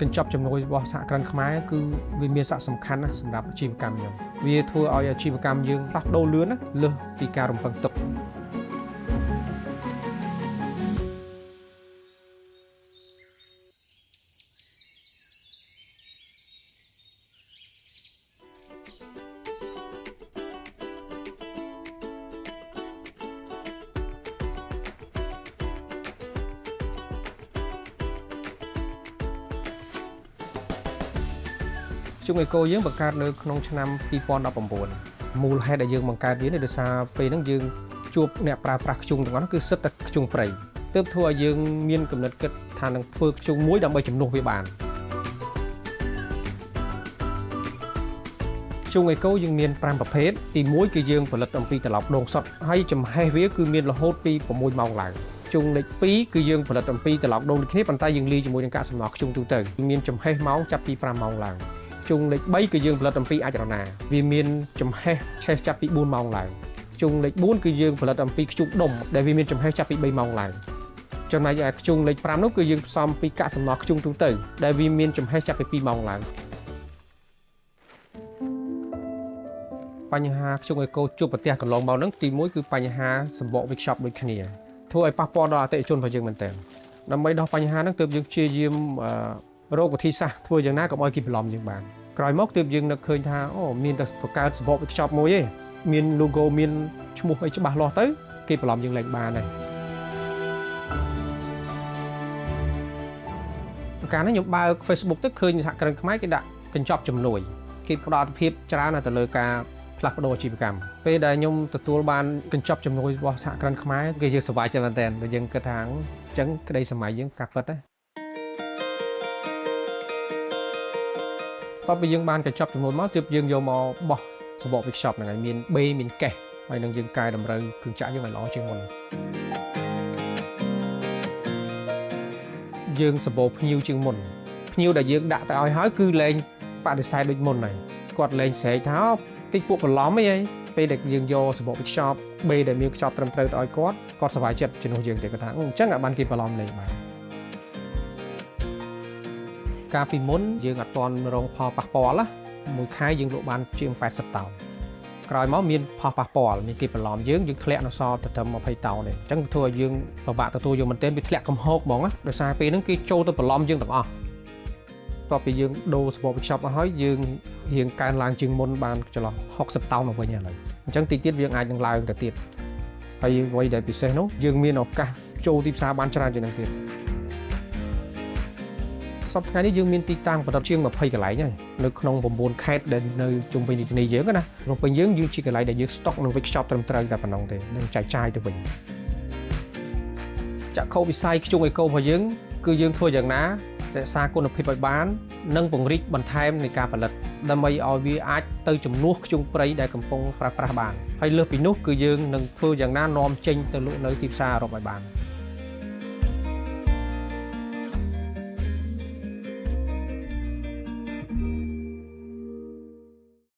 កញ្ចប់ចំនួនរបស់សហគ្រិនខ្មែរគឺវាមានសារៈសំខាន់ណាស់សម្រាប់អាជីវកម្មយើងវាធ្វើឲ្យអាជីវកម្មយើងផ្លាស់ប្ដូរលឿនណាលើសពីការរំពឹងទុកជុំអេកូយើងបង្កើតនៅក្នុងឆ្នាំ2019មូលហេតុដែលយើងបង្កើតវានេះដោយសារពេលហ្នឹងយើងជួបអ្នកប្រើប្រាស់ខ្ជុងទាំងអស់គឺសិតតែខ្ជុងព្រៃទើបធ្វើឲ្យយើងមានគំនិតគិតថានឹងធ្វើខ្ជុងមួយដើម្បីជំនួសវាបានខ្ជុងអេកូយើងមាន5ប្រភេទទី1គឺយើងផលិតអំពីត្រឡោកដូងសុទ្ធហើយចំហេះវាគឺមានរហូតពី6ម៉ោងឡើងខ្ជុងលេខ2គឺយើងផលិតអំពីត្រឡោកដូងដូចគ្នាប៉ុន្តែយើងលាយជាមួយនឹងកាកសំណល់ខ្ជុងទូទៅមានចំហេះម៉ោងចាប់ពី5ម៉ោងឡើងខ្ជុងលេខ3គឺយើងផលិតអំពីអាចរណាវាមានចំហេះឆេះចាប់ពី4ម៉ោងឡើងខ្ជុងលេខ4គឺយើងផលិតអំពីខ្ជុងដុំដែលវាមានចំហេះចាប់ពី3ម៉ោងឡើងចំណែកឯខ្ជុងលេខ5នោះគឺយើងផ្សំពីកាកសំណល់ខ្ជុងទូទៅដែលវាមានចំហេះចាប់ពី2ម៉ោងឡើងបញ្ហាខ្ជុងអេកូជួបប្រទះកន្លងមកហ្នឹងទី1គឺបញ្ហាសម្បកវិខ្ចប់ដូចគ្នាធ្វើឲ្យប៉ះពាល់ដល់អតិថិជនរបស់យើងមែនទែនដើម្បីដោះបញ្ហាហ្នឹងទើបយើងព្យាយាមរោគវិធីសាស្ត្រធ្វើយ៉ាងណាកុំឲ្យគេបន្លំយើងបានក្រោយមកទើបយើងនឹកឃើញថាអូមានតែបង្កើតសម្បកវិខ្ចប់មួយទេមាន logo មានឈ្មោះអីច្បាស់លាស់ទៅគេបន្លំយើងលែងបានហើយកាលនេះខ្ញុំបើក Facebook ទៅឃើញសហគ្រិនខ្មែរគេដាក់កញ្ចប់ជំនួយគេផ្ដល់ភាពច្រើនទៅលើការផ្លាស់ប្ដូរអាជីវកម្មពេលដែលខ្ញុំទទួលបានកញ្ចប់ជំនួយរបស់សហគ្រិនខ្មែរគេយើងសប្បាយចិត្តមែនទែនបើយើងគិតថាអញ្ចឹងក្តីសម័យយើងកាត់ពិតណាតបពីយើងបានកញ្ចប់ចំនួនមកទើបយើងយកមកបោះសម្បកវិខ្ចប់ហ្នឹងហើយមានបេមានកេះហើយនឹងយើងកែតម្រូវគ្រឿងចក្រយើងឲ្យល្អជាងមុនយើងសម្បូរភ្ញៀវជាងមុនភ្ញៀវដែលយើងដាក់ទៅឲ្យហើយគឺលែងបដិសេធដូចមុនហើយគាត់លែងស្រែកថាតិចពួកបន្លំអីពេលដែលយើងយកសម្បកវិខ្ចប់បេដែលមានខ្ចប់ត្រឹមត្រូវទៅឲ្យគាត់សប្បាយចិត្តជំនួសយើងទេគាត់ថាអញ្ចឹងអាចបានគេបន្លំលែងបានកាលពីមុនយើងអត់ទាន់រងផលប៉ះពាល់ណាមួយខែយើងលក់បានជាង80តោនក្រោយមកមានផលប៉ះពាល់មានគេបន្លំយើងធ្លាក់នៅសល់ត្រឹម20តោនទេអញ្ចឹងធ្វើឲ្យយើងពិបាកទទួលយកមែនទែនវាធ្លាក់កំហុកហ្មងណាដោយសារពេលហ្នឹងគេចូលទៅបន្លំយើងទាំងអស់តោះពីយើងដូរសម្បកវិខ្ចប់មកហើយយើងរៀងកើនឡើងជាងមុនបានចន្លោះ60តោនមកវិញឥឡូវអញ្ចឹងទីទៀតយើងអាចនឹងឡើងទៅទៀតហើយអ្វីដែលពិសេសនោះយើងមានឱកាសចូលទីផ្សារបានច្រើនជាងនេះទៀតសប្តាហ៍នេះយើងមានទីតាំងប្រដៅជាង20កន្លែងហើយនៅក្នុង9ខេត្តដែលនៅជុំវិញរាជធានីយើងណាក្នុងពេលយើងជាកន្លែងដែលយើងស្តុកនឹងវិខ្ចប់ត្រឹមត្រូវតែប៉ុណ្ណឹងទេនឹងចែកចាយទៅវិញចក្ខុវិស័យខ្ជុងអេកូរបស់យើងគឺយើងធ្វើយ៉ាងណារក្សាគុណភាពឲ្យបាននិងពង្រីកបន្ថែមនៃការផលិតដើម្បីឲ្យវាអាចទៅជំនួសខ្ជុងព្រៃដែលកំពុងប្រើប្រាស់បានហើយលើសពីនោះគឺយើងនឹងធ្វើយ៉ាងណានាំចេញទៅលក់នៅទីផ្សារអឺរ៉ុបឲ្យបាន